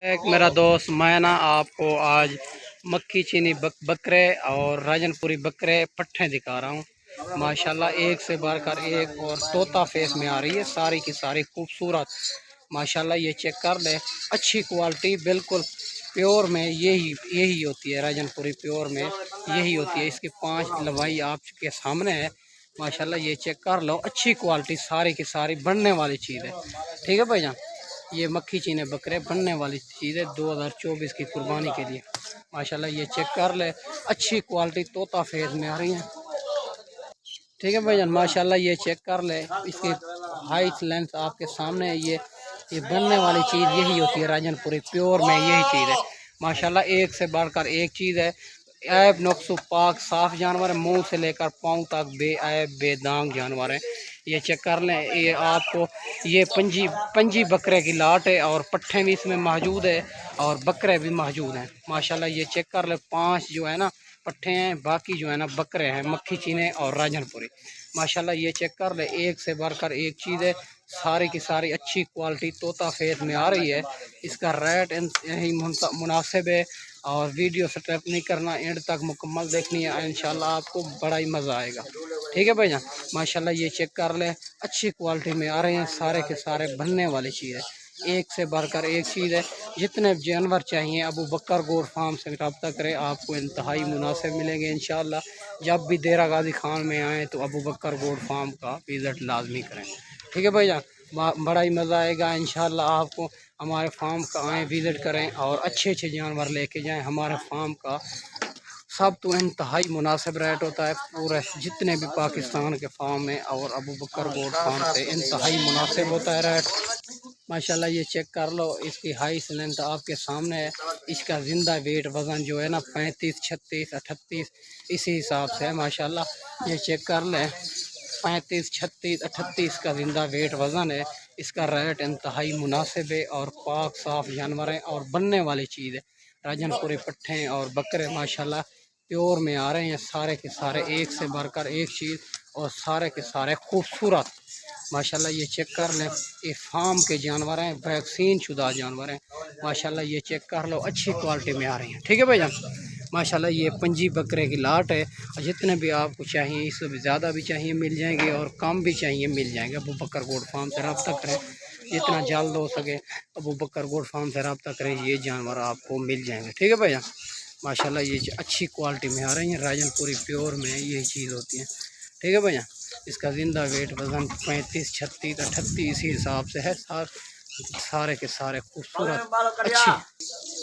एक मेरा दोस्त मैं ना आपको आज मक्खी चीनी बकरे और राजनपुरी बकरे पट्ठे दिखा रहा हूँ। माशाल्लाह एक से बढ़कर एक और तोता फेस में आ रही है, सारी की सारी खूबसूरत। माशाल्लाह ये चेक कर ले, अच्छी क्वालिटी बिल्कुल प्योर में यही यही होती है। राजनपुरी प्योर में यही होती है। इसकी 5 लवाई आपके सामने है। माशाल्लाह ये चेक कर लो, अच्छी क्वालिटी सारी की सारी बनने वाली चीज़ है। ठीक है भाईजान, ये मक्खी चीने बकरे बनने वाली चीज़ है 2024 की कुर्बानी के लिए। माशाल्लाह ये चेक कर ले, अच्छी क्वालिटी तोता फेस में आ रही है। ठीक है भाईजान, माशाल्लाह ये चेक कर ले, इसकी हाइट लेंथ आपके सामने है। ये बनने वाली चीज़ यही होती है। राजनपुरी प्योर में यही चीज़ है। माशाल्लाह एक से बढ़कर एक चीज़ है। ऐब नुक्स पाक साफ जानवर है, मुंह से लेकर पाँव तक बेऐब बेदाग जानवर है। ये चेक कर लें, ये आपको ये पंजी पंजी बकरे की लाट है और पट्ठे भी इसमें मौजूद है और बकरे भी मौजूद हैं। माशाल्लाह ये चेक कर ले, 5 जो है ना पट्ठे हैं, बाकी जो है ना बकरे हैं मक्खी चीने और राजनपुरी। माशाल्लाह ये चेक कर ले, एक से बढ़कर एक चीज़ है। सारी की सारी अच्छी क्वालिटी तोता फेस में आ रही है। इसका रेट यही मुनासिब है और वीडियो स्टेप नहीं करना, एंड तक मुकम्मल देखनी है। इंशाल्लाह आपको बड़ा ही मज़ा आएगा। ठीक है भैया, माशाल्लाह ये चेक कर ले, अच्छी क्वालिटी में आ रहे हैं, सारे के सारे बनने वाली चीज़ है। एक से बढ़कर एक चीज़ है। जितने जानवर चाहिए अबू बकर गोट फार्म से रब्ता करें, आपको इंतहाई मुनासिब मिलेंगे इंशाल्लाह। जब भी देरा गाजी खान में आएँ तो अबू बकर गोट फार्म का विज़िट लाजमी करें। ठीक है भैया, बड़ा ही मज़ा आएगा इंशाल्लाह। आपको हमारे फार्म का आएँ, विज़िट करें और अच्छे अच्छे जानवर लेके जाएं। हमारे फार्म का सब तो इंतहाई मुनासिब रेट होता है। पूरे जितने भी पाकिस्तान के फार्म हैं और अबू बकर गोट फार्म से इंतहाई मुनासिब होता है रेट। माशाल्लाह ये चेक कर लो, इसकी हाइट लेंथ आपके सामने है। इसका ज़िंदा वेट वज़न जो है ना 35 36 38 इसी हिसाब से है। माशाल्लाह ये चेक कर लें, 35 36 38 का ज़िंदा वेट वज़न है। इसका रेट इंतहाई मुनासिब है और पाक साफ़ जानवर हैं और बनने वाली चीज़ है। राजनपुरी पट्ठे और बकरे माशाल्लाह प्योर में आ रहे हैं, सारे के सारे एक से बढ़कर एक चीज़ और सारे के सारे खूबसूरत। माशाल्लाह ये चेक कर लें, ये फार्म के जानवर हैं, वैक्सीन शुदा जानवर हैं। माशाल्लाह ये चेक कर लो, अच्छी क्वालिटी में आ रही हैं। ठीक है भाईजान, माशाल्लाह ये पंजी बकरे की लाट है और जितने भी आपको चाहिए, इससे भी ज़्यादा भी चाहिए मिल जाएंगे और कम भी चाहिए मिल जाएंगे। अबू बकर गोट फार्म से रब्ता करें, जितना जल्द हो सके अबू बकर गोट फार्म से रब्ता करें, ये जानवर आपको मिल जाएंगे। ठीक है भैया, माशाल्लाह ये अच्छी क्वालिटी में आ रही हैं। राजनपुरी प्योर में यही चीज़ होती है। ठीक है भैया, इसका ज़िंदा वेट वज़न 35 36 38 इसी हिसाब से है। सारे के सारे खूबसूरत अच्छी।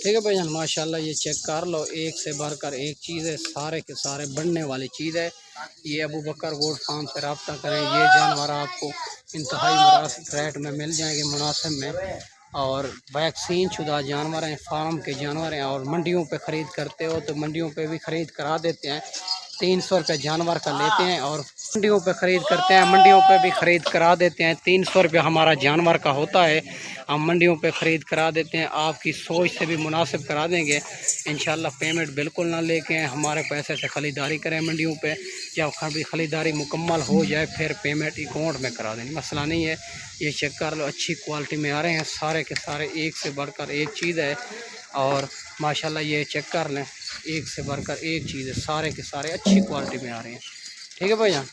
ठीक है भैया, माशाल्लाह ये चेक कर लो, एक से बढ़कर एक चीज़ है, सारे के सारे बनने वाली चीज़ है। ये अबू बकर गोट फार्म से रब्ता करें, ये जानवर आपको इंतहाई मुनासिब रेट में मिल जाएंगे, मुनासिब में। और वैक्सीन शुदा जानवर हैं, फार्म के जानवर हैं और मंडियों पे ख़रीद करते हो तो मंडियों पे भी ख़रीद करा देते हैं। 300 रुपये जानवर का लेते हैं और मंडियों पे ख़रीद करते हैं, मंडियों पे भी ख़रीद करा देते हैं। 300 रुपये हमारा जानवर का होता है, हम मंडियों पे ख़रीद करा देते हैं। आपकी सोच से भी मुनासिब करा देंगे इंशाल्लाह। पेमेंट बिल्कुल ना लेके हमारे पैसे से ख़रीदारी करें मंडियों पे। जब ख़रीदारी मुकम्मल हो जाए फिर पेमेंट अकाउंट में करा देंगे, मसला नहीं है। ये चेक कर लो, अच्छी क्वालिटी में आ रहे हैं, सारे के सारे एक से बढ़कर एक चीज़ है। और माशाल्लाह ये चेक कर लें, एक से बढ़कर एक चीज़ है, सारे के सारे अच्छी क्वालिटी में आ रहे हैं। ठीक है भैया,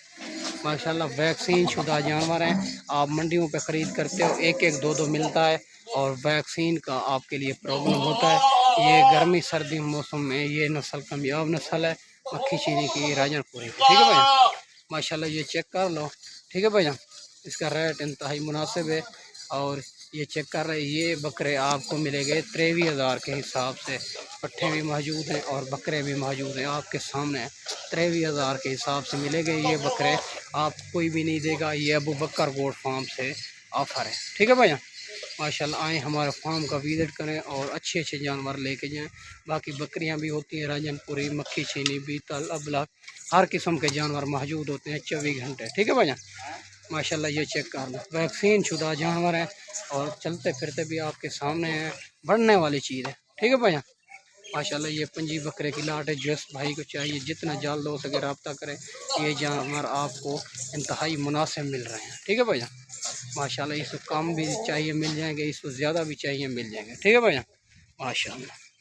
माशाल्लाह वैक्सीन शुदा जानवर हैं। आप मंडियों पे ख़रीद करते हो, एक एक दो दो मिलता है और वैक्सीन का आपके लिए प्रॉब्लम होता है। ये गर्मी सर्दी मौसम में ये नस्ल कामयाब नस्ल है मक्खी चीनी की, राजनपुरी की। ठीक है भैया, माशाल्लाह ये चेक कर लो। ठीक है भैया, इसका रेट इंतहाई मुनासिब है। और ये चेक कर रहे, ये बकरे आपको मिलेंगे 23,000 के हिसाब से। पट्ठे भी मौजूद हैं और बकरे भी मौजूद हैं आपके सामने। 23,000 के हिसाब से मिलेंगे ये बकरे, आप कोई भी नहीं देगा। ये अबू बकर गोट फार्म से ऑफ़र है। ठीक है भैया, माशाल्लाह आएँ हमारे फार्म का विज़िट करें और अच्छे अच्छे जानवर लेके जाएं। बाकी बकरियां भी होती हैं, राजनपुरी मक्खी चीनी बीतल अबलख हर किस्म के जानवर मौजूद होते हैं 24 घंटे। ठीक है भैया, माशाल्लाह ये चेक कर लो, वैक्सीन शुदा जानवर हैं और चलते फिरते भी आपके सामने हैं, बढ़ने वाली चीज़ है। ठीक है भैया, माशाल्लाह ये पंजी बकरे की लाट है। जिस भाई को चाहिए जितना जल्द हो सके रब्ता करें, ये जानवर आपको इंतहाई मुनासिब मिल रहे हैं। ठीक है भैया, माशाल्लाह इसको कम भी चाहिए मिल जाएंगे, इसको ज़्यादा भी चाहिए मिल जाएंगे। ठीक है भैया। माशाल्लाह।